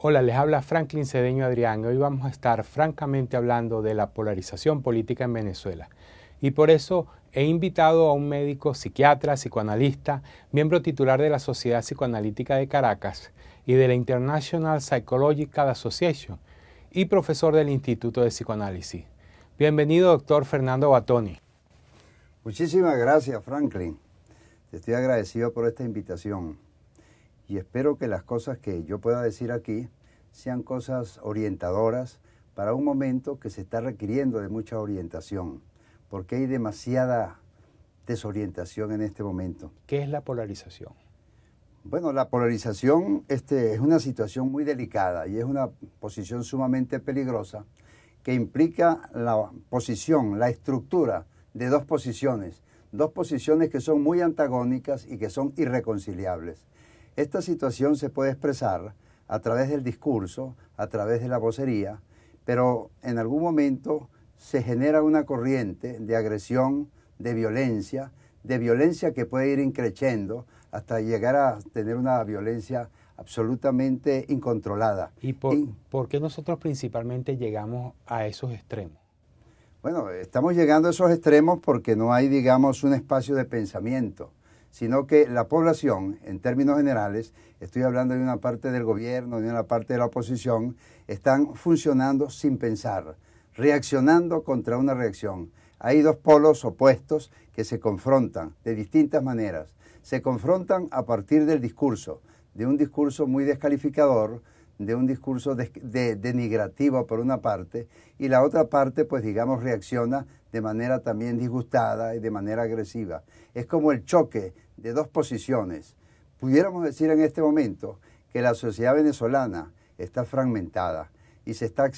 Hola, les habla Franklin Cedeño Adrián. Hoy vamos a estar francamente hablando de la polarización política en Venezuela. Y por eso he invitado a un médico psiquiatra, psicoanalista, miembro titular de la Sociedad Psicoanalítica de Caracas y de la International Psychological Association y profesor del Instituto de Psicoanálisis. Bienvenido, doctor Fernando Batoni. Muchísimas gracias, Franklin. Te estoy agradecido por esta invitación y espero que las cosas que yo pueda decir aquí sean cosas orientadoras para un momento que se está requiriendo de mucha orientación, porque hay demasiada desorientación en este momento. ¿Qué es la polarización? Bueno, la polarización es una situación muy delicada y es una posición sumamente peligrosa que implica la posición, la estructura de dos posiciones que son muy antagónicas y que son irreconciliables. Esta situación se puede expresar a través del discurso, a través de la vocería, pero en algún momento se genera una corriente de agresión, de violencia que puede ir increciendo hasta llegar a tener una violencia absolutamente incontrolada. ¿Y por qué nosotros principalmente llegamos a esos extremos? Bueno, estamos llegando a esos extremos porque no hay, digamos, un espacio de pensamiento, sino que la población, en términos generales, estoy hablando de una parte del gobierno, de una parte de la oposición, están funcionando sin pensar, reaccionando contra una reacción. Hay dos polos opuestos que se confrontan de distintas maneras. Se confrontan a partir del discurso, de un discurso muy descalificador, de un discurso denigrativo por una parte, y la otra parte, pues digamos, reacciona de manera también disgustada y de manera agresiva. Es como el choque de dos posiciones. Pudiéramos decir en este momento que la sociedad venezolana está fragmentada y se está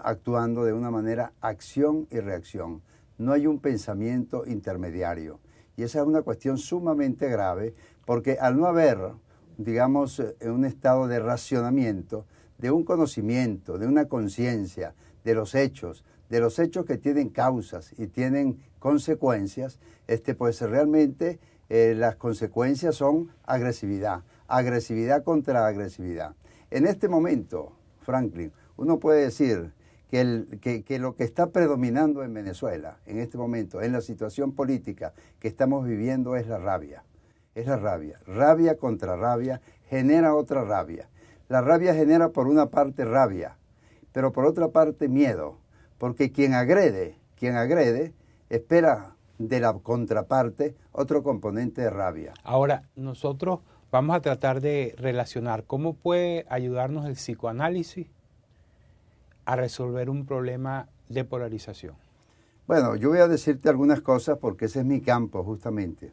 actuando de una manera acción y reacción. No hay un pensamiento intermediario. Y esa es una cuestión sumamente grave porque al no haber, digamos, un estado de racionamiento, de un conocimiento, de una conciencia, de los hechos que tienen causas y tienen consecuencias, pues realmente las consecuencias son agresividad, agresividad contra agresividad. En este momento, Franklin, uno puede decir que lo que está predominando en Venezuela, en este momento, en la situación política que estamos viviendo, es la rabia. Es la rabia. Rabia contra rabia genera otra rabia. La rabia genera por una parte rabia, pero por otra parte miedo, porque quien agrede espera de la contraparte otro componente de rabia. Ahora, nosotros vamos a tratar de relacionar cómo puede ayudarnos el psicoanálisis a resolver un problema de polarización. Bueno, yo voy a decirte algunas cosas porque ese es mi campo justamente.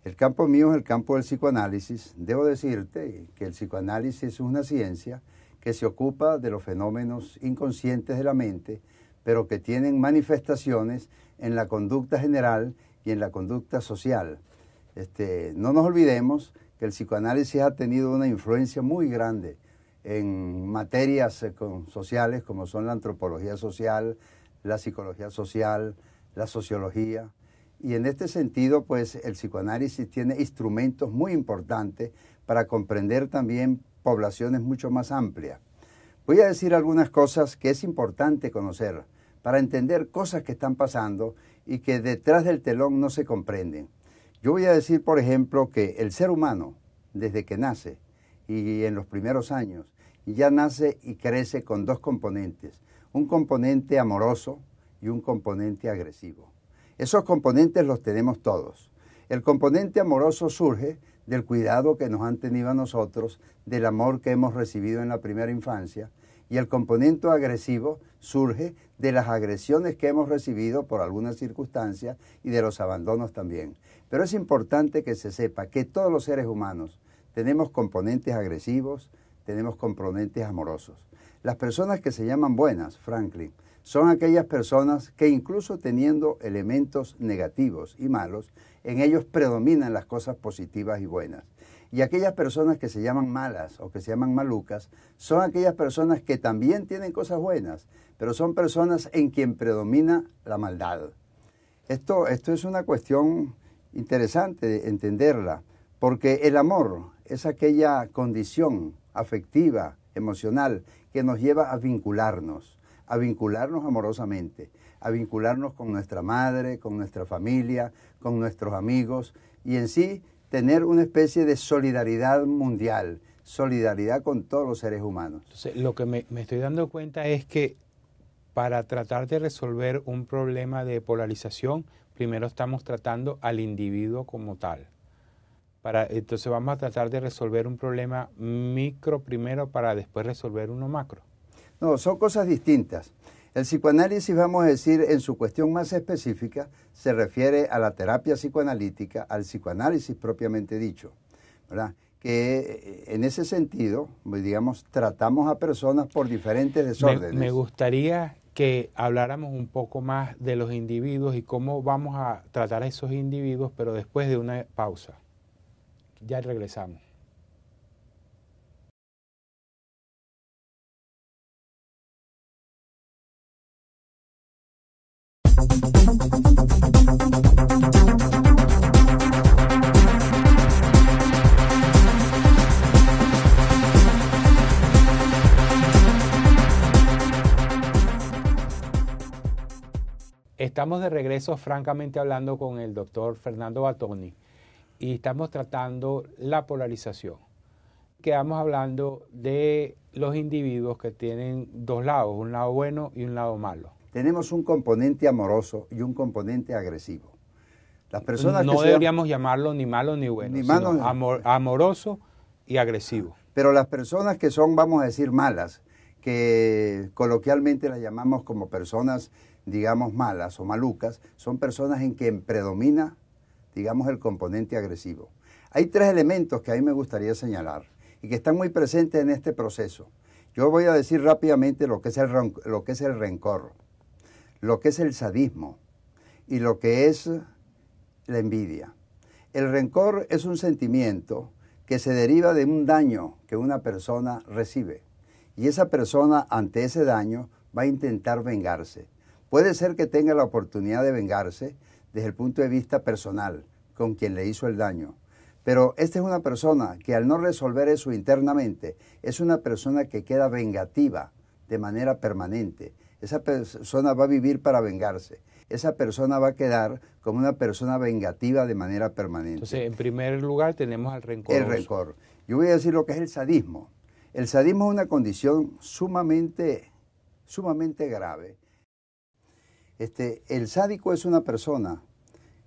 El campo mío es el campo del psicoanálisis. Debo decirte que el psicoanálisis es una ciencia que se ocupa de los fenómenos inconscientes de la mente, pero que tienen manifestaciones en la conducta general y en la conducta social. No nos olvidemos que el psicoanálisis ha tenido una influencia muy grande en materias sociales como son la antropología social, la psicología social, la sociología. Y en este sentido, pues el psicoanálisis tiene instrumentos muy importantes para comprender también poblaciones mucho más amplias. Voy a decir algunas cosas que es importante conocer para entender cosas que están pasando y que detrás del telón no se comprenden. Yo voy a decir, por ejemplo, que el ser humano, desde que nace y en los primeros años, ya nace y crece con dos componentes, un componente amoroso y un componente agresivo. Esos componentes los tenemos todos. El componente amoroso surge del cuidado que nos han tenido a nosotros, del amor que hemos recibido en la primera infancia, y el componente agresivo surge de las agresiones que hemos recibido por algunas circunstancias y de los abandonos también. Pero es importante que se sepa que todos los seres humanos tenemos componentes agresivos, tenemos componentes amorosos. Las personas que se llaman buenas, Franklin, son aquellas personas que incluso teniendo elementos negativos y malos, en ellos predominan las cosas positivas y buenas. Y aquellas personas que se llaman malas o que se llaman malucas, son aquellas personas que también tienen cosas buenas, pero son personas en quien predomina la maldad. Esto es una cuestión interesante de entenderla, porque el amor es aquella condición afectiva, emocional, que nos lleva a vincularnos amorosamente, a vincularnos con nuestra madre, con nuestra familia, con nuestros amigos y en sí tener una especie de solidaridad mundial, solidaridad con todos los seres humanos. Entonces, lo que me estoy dando cuenta es que para tratar de resolver un problema de polarización, primero estamos tratando al individuo como tal. Entonces vamos a tratar de resolver un problema micro primero para después resolver uno macro. No, son cosas distintas. El psicoanálisis, vamos a decir, en su cuestión más específica, se refiere a la terapia psicoanalítica, al psicoanálisis propiamente dicho, ¿verdad? Que en ese sentido, digamos, tratamos a personas por diferentes desórdenes. Me gustaría que habláramos un poco más de los individuos y cómo vamos a tratar a esos individuos, pero después de una pausa. Ya regresamos. Estamos de regreso, francamente hablando, con el doctor Fernando Batoni y estamos tratando la polarización. Quedamos hablando de los individuos que tienen dos lados, un lado bueno y un lado malo. Tenemos un componente amoroso y un componente agresivo. Las personas no deberíamos llamarlo ni malo ni bueno, ni sino malo, amoroso y agresivo. Pero las personas que son, vamos a decir, malas, que coloquialmente las llamamos como personas, digamos, malas o malucas, son personas en que predomina, digamos, el componente agresivo. Hay tres elementos que a mí me gustaría señalar y que están muy presentes en este proceso. Yo voy a decir rápidamente lo que es el rencor, lo que es el sadismo y lo que es la envidia. El rencor es un sentimiento que se deriva de un daño que una persona recibe y esa persona ante ese daño va a intentar vengarse. Puede ser que tenga la oportunidad de vengarse desde el punto de vista personal con quien le hizo el daño. Pero esta es una persona que al no resolver eso internamente, es una persona que queda vengativa de manera permanente. Esa persona va a vivir para vengarse. Esa persona va a quedar como una persona vengativa de manera permanente. Entonces, en primer lugar tenemos al rencor. El rencor. Yo voy a decir lo que es el sadismo. El sadismo es una condición sumamente grave. El sádico es una persona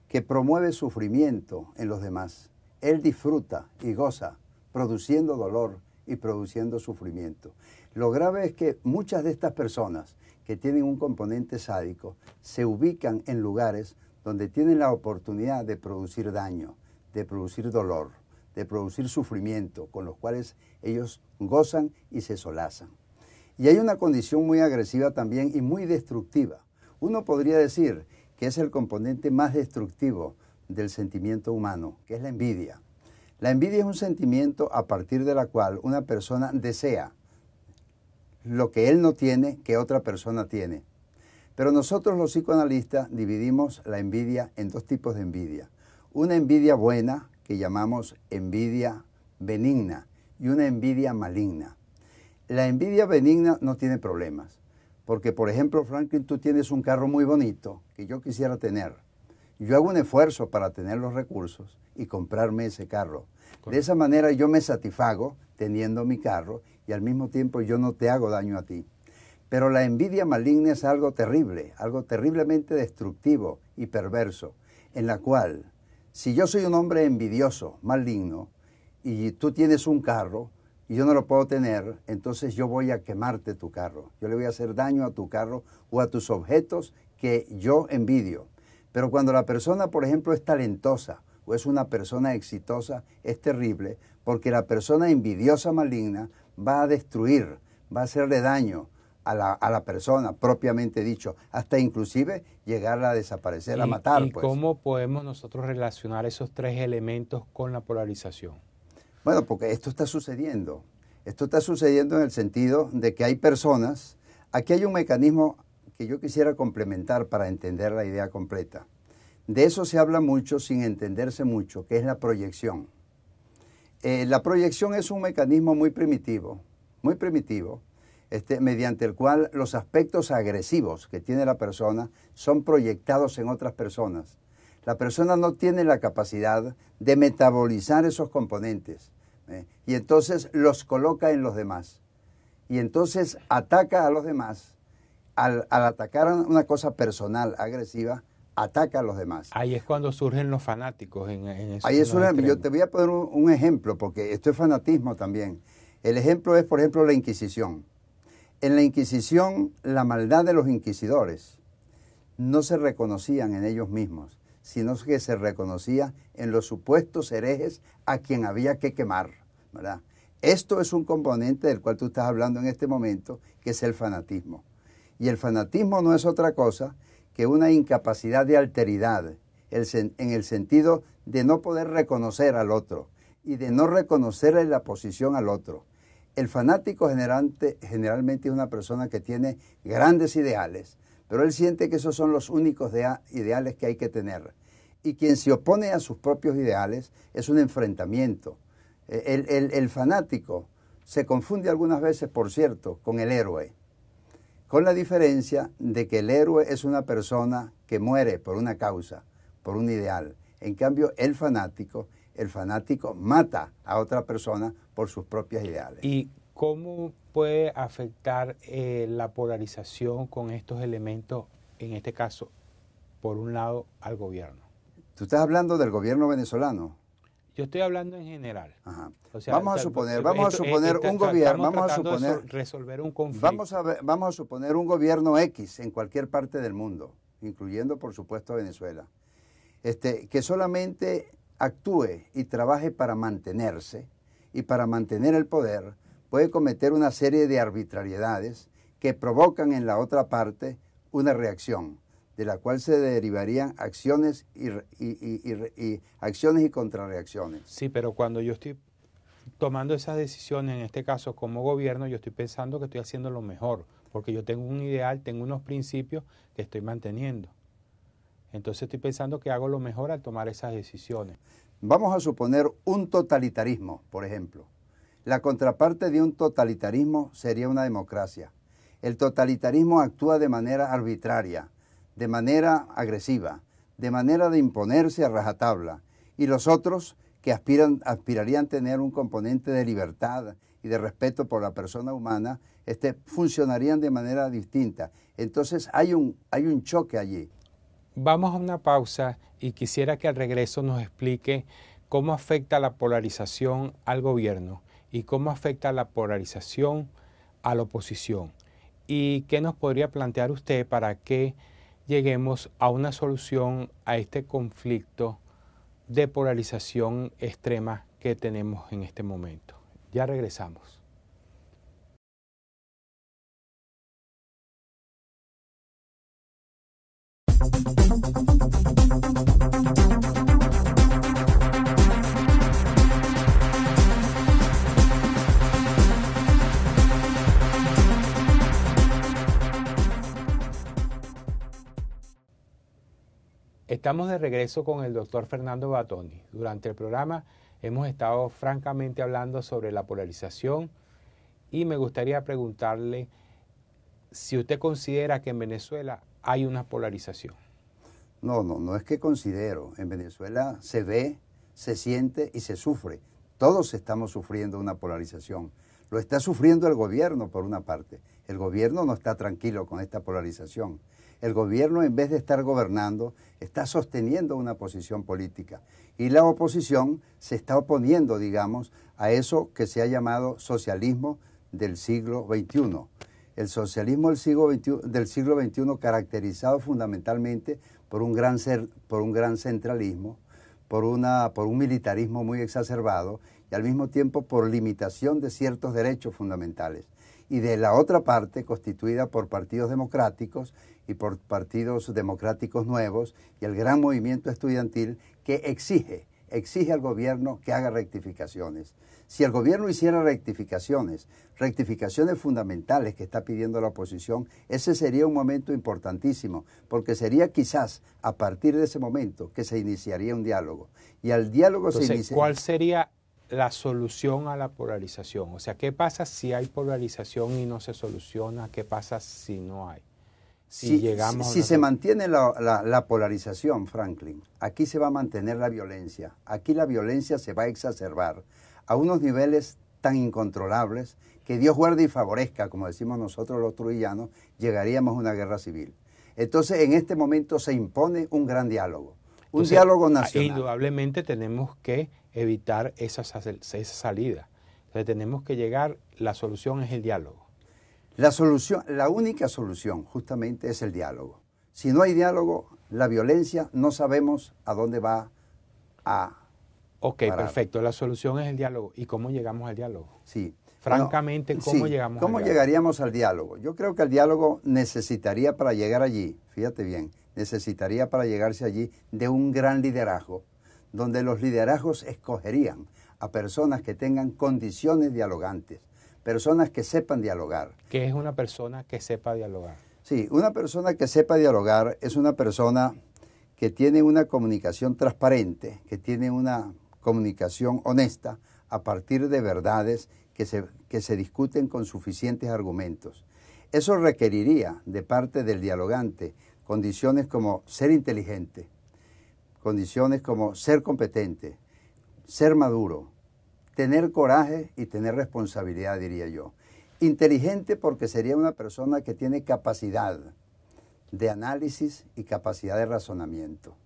que promueve sufrimiento en los demás. Él disfruta y goza, produciendo dolor y produciendo sufrimiento. Lo grave es que muchas de estas personas que tienen un componente sádico se ubican en lugares donde tienen la oportunidad de producir daño, de producir dolor, de producir sufrimiento, con los cuales ellos gozan y se solazan. Y hay una condición muy agresiva también y muy destructiva. Uno podría decir que es el componente más destructivo del sentimiento humano, que es la envidia. La envidia es un sentimiento a partir de la cual una persona desea lo que él no tiene, que otra persona tiene. Pero nosotros los psicoanalistas dividimos la envidia en dos tipos de envidia. Una envidia buena, que llamamos envidia benigna, y una envidia maligna. La envidia benigna no tiene problemas, porque por ejemplo, Franklin, tú tienes un carro muy bonito que yo quisiera tener. Yo hago un esfuerzo para tener los recursos y comprarme ese carro. De esa manera yo me satisfago teniendo mi carro y al mismo tiempo yo no te hago daño a ti. Pero la envidia maligna es algo terrible, algo terriblemente destructivo y perverso, en la cual, si yo soy un hombre envidioso, maligno, y tú tienes un carro y yo no lo puedo tener, entonces yo voy a quemarte tu carro. Yo le voy a hacer daño a tu carro o a tus objetos que yo envidio. Pero cuando la persona, por ejemplo, es talentosa o es una persona exitosa, es terrible, porque la persona envidiosa maligna va a destruir, va a hacerle daño a la persona, propiamente dicho, hasta inclusive llegarla a desaparecer, a matar. ¿Y cómo podemos nosotros relacionar esos tres elementos con la polarización? Bueno, porque esto está sucediendo. Esto está sucediendo en el sentido de que hay personas, aquí hay un mecanismo que yo quisiera complementar para entender la idea completa. De eso se habla mucho sin entenderse mucho, que es la proyección. La proyección es un mecanismo muy primitivo, muy primitivo, mediante el cual los aspectos agresivos que tiene la persona son proyectados en otras personas. La persona no tiene la capacidad de metabolizar esos componentes, y entonces los coloca en los demás. Y entonces ataca a los demás. Al atacar una cosa personal, agresiva, ataca a los demás. Ahí es cuando surgen los fanáticos. Ahí es yo te voy a poner un ejemplo, porque esto es fanatismo también. El ejemplo es, por ejemplo, la Inquisición. En la Inquisición, la maldad de los inquisidores no se reconocían en ellos mismos, sino que se reconocía en los supuestos herejes a quien había que quemar, ¿verdad? Esto es un componente del cual tú estás hablando en este momento, que es el fanatismo. Y el fanatismo no es otra cosa que una incapacidad de alteridad, en el sentido de no poder reconocer al otro y de no reconocerle la posición al otro. El fanático generalmente es una persona que tiene grandes ideales, pero él siente que esos son los únicos ideales que hay que tener. Y quien se opone a sus propios ideales es un enfrentamiento. El fanático se confunde algunas veces, por cierto, con el héroe, con la diferencia de que el héroe es una persona que muere por una causa, por un ideal. En cambio, el fanático mata a otra persona por sus propios ideales. ¿Y cómo puede afectar la polarización con estos elementos, en este caso, por un lado, al gobierno? Tú estás hablando del gobierno venezolano. Yo estoy hablando en general. Ajá. O sea, vamos a suponer un gobierno, resolver un conflicto. Vamos a suponer un gobierno X en cualquier parte del mundo, incluyendo por supuesto Venezuela, que solamente actúe y trabaje para mantenerse y para mantener el poder, puede cometer una serie de arbitrariedades que provocan en la otra parte una reacción, de la cual se derivarían acciones acciones y contrarreacciones. Sí, pero cuando yo estoy tomando esas decisiones, en este caso como gobierno, yo estoy pensando que estoy haciendo lo mejor, porque yo tengo un ideal, tengo unos principios que estoy manteniendo. Entonces estoy pensando que hago lo mejor al tomar esas decisiones. Vamos a suponer un totalitarismo, por ejemplo. La contraparte de un totalitarismo sería una democracia. El totalitarismo actúa de manera arbitraria, de manera agresiva, de manera de imponerse a rajatabla, y los otros que aspirarían a tener un componente de libertad y de respeto por la persona humana, funcionarían de manera distinta. Entonces hay un choque allí. Vamos a una pausa y quisiera que al regreso nos explique cómo afecta la polarización al gobierno y cómo afecta la polarización a la oposición. ¿Y qué nos podría plantear usted para que lleguemos a una solución a este conflicto de polarización extrema que tenemos en este momento? Ya regresamos. Estamos de regreso con el doctor Fernando Batoni. Durante el programa hemos estado francamente hablando sobre la polarización y me gustaría preguntarle si usted considera que en Venezuela hay una polarización. No es que considero. En Venezuela se ve, se siente y se sufre. Todos estamos sufriendo una polarización. Lo está sufriendo el gobierno por una parte. El gobierno no está tranquilo con esta polarización. El gobierno, en vez de estar gobernando, está sosteniendo una posición política. Y la oposición se está oponiendo, digamos, a eso que se ha llamado socialismo del siglo XXI. El socialismo del siglo XXI caracterizado fundamentalmente por un gran centralismo, por un militarismo muy exacerbado y al mismo tiempo por limitación de ciertos derechos fundamentales. Y de la otra parte, constituida por partidos democráticos y por partidos democráticos nuevos y el gran movimiento estudiantil que exige al gobierno que haga rectificaciones. Si el gobierno hiciera rectificaciones fundamentales que está pidiendo la oposición, ese sería un momento importantísimo, porque sería quizás a partir de ese momento que se iniciaría un diálogo. Y al diálogo Entonces, ¿cuál sería la solución a la polarización? O sea, ¿qué pasa si hay polarización y no se soluciona? ¿Qué pasa si no hay? Si se mantiene la polarización, Franklin, aquí se va a mantener la violencia. Aquí la violencia se va a exacerbar a unos niveles tan incontrolables que Dios guarde y favorezca, como decimos nosotros los trujillanos, llegaríamos a una guerra civil. Entonces, en este momento se impone un gran diálogo, diálogo nacional. Indudablemente tenemos que evitar esa salida. Entonces, tenemos que llegar, la solución es el diálogo. La única solución justamente es el diálogo. Si no hay diálogo, la violencia no sabemos a dónde va a parar. Perfecto. La solución es el diálogo. ¿Y cómo llegamos al diálogo? Sí. Francamente, ¿cómo llegamos al diálogo? ¿Cómo llegaríamos al diálogo? Yo creo que el diálogo necesitaría para llegar allí, fíjate bien, necesitaría para llegarse allí de un gran liderazgo, donde los liderazgos escogerían a personas que tengan condiciones dialogantes, personas que sepan dialogar. ¿Qué es una persona que sepa dialogar? Sí, una persona que sepa dialogar es una persona que tiene una comunicación transparente, que tiene una comunicación honesta a partir de verdades que se discuten con suficientes argumentos. Eso requeriría de parte del dialogante condiciones como ser inteligente, condiciones como ser competente, ser maduro, tener coraje y tener responsabilidad, diría yo. Inteligente porque sería una persona que tiene capacidad de análisis y capacidad de razonamiento.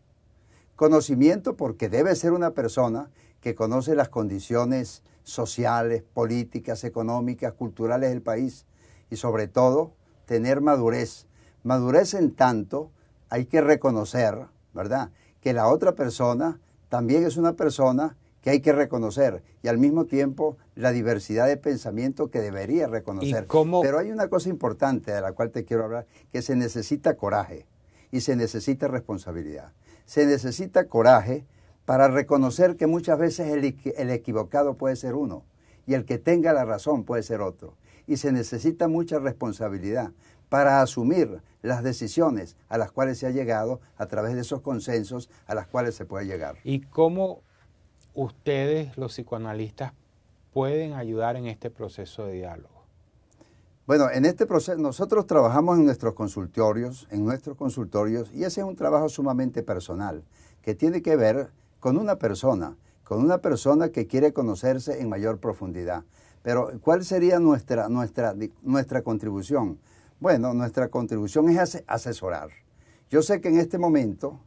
Conocimiento porque debe ser una persona que conoce las condiciones sociales, políticas, económicas, culturales del país y sobre todo tener madurez. Madurez en tanto hay que reconocer, ¿verdad?, que la otra persona también es una persona que hay que reconocer y al mismo tiempo la diversidad de pensamiento que debería reconocer. Pero hay una cosa importante de la cual te quiero hablar, que se necesita coraje y se necesita responsabilidad. Se necesita coraje para reconocer que muchas veces el equivocado puede ser uno y el que tenga la razón puede ser otro. Y se necesita mucha responsabilidad para asumir las decisiones a las cuales se ha llegado a través de esos consensos a las cuales se puede llegar. ¿Y cómo ustedes, los psicoanalistas, pueden ayudar en este proceso de diálogo? Bueno, en este proceso nosotros trabajamos en nuestros consultorios, y ese es un trabajo sumamente personal, que tiene que ver con una persona que quiere conocerse en mayor profundidad. Pero, ¿cuál sería nuestra contribución? Bueno, nuestra contribución es asesorar. Yo sé que en este momento,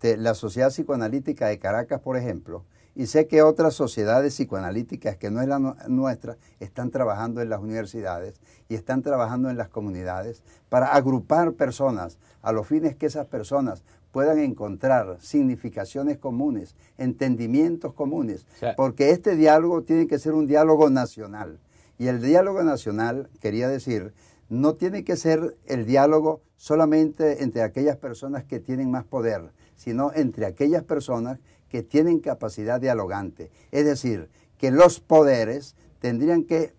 la Sociedad Psicoanalítica de Caracas, por ejemplo, y sé que otras sociedades psicoanalíticas que no es la nuestra, están trabajando en las universidades y están trabajando en las comunidades para agrupar personas a los fines que esas personas puedan encontrar significaciones comunes, entendimientos comunes, porque este diálogo tiene que ser un diálogo nacional. Y el diálogo nacional, quería decir, no tiene que ser el diálogo solamente entre aquellas personas que tienen más poder, sino entre aquellas personas que tienen capacidad dialogante. Es decir, que los poderes tendrían que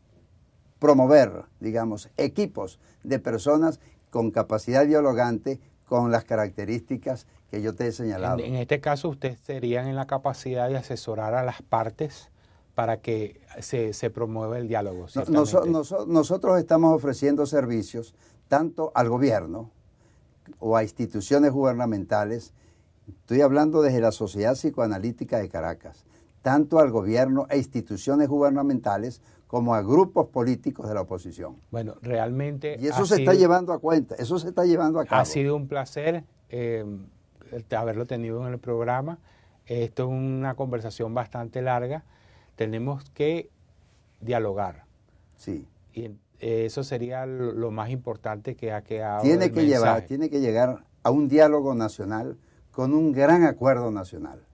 promover, digamos, equipos de personas con capacidad dialogante, con las características que yo te he señalado. En este caso, ustedes serían en la capacidad de asesorar a las partes para que se promueva el diálogo. Nosotros estamos ofreciendo servicios tanto al gobierno o a instituciones gubernamentales. Estoy hablando desde la Sociedad Psicoanalítica de Caracas, tanto al gobierno e instituciones gubernamentales como a grupos políticos de la oposición. Bueno, realmente... Y eso se está llevando a cuenta, eso se está llevando a cabo. Ha sido un placer haberlo tenido en el programa. Esto es una conversación bastante larga. Tenemos que dialogar. Sí. Y eso sería lo más importante que ha quedado. Tiene que llegar a un diálogo nacional con un gran acuerdo nacional.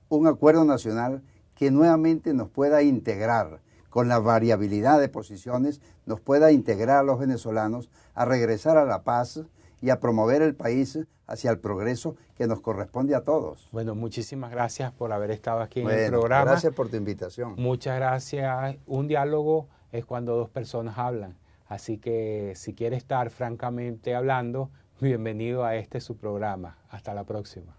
Un acuerdo nacional que nuevamente nos pueda integrar con la variabilidad de posiciones, nos pueda integrar a los venezolanos a regresar a la paz y a promover el país hacia el progreso que nos corresponde a todos. Bueno, muchísimas gracias por haber estado aquí en el programa. Gracias por tu invitación. Muchas gracias. Un diálogo es cuando dos personas hablan. Así que si quiere estar francamente hablando, bienvenido a su programa. Hasta la próxima.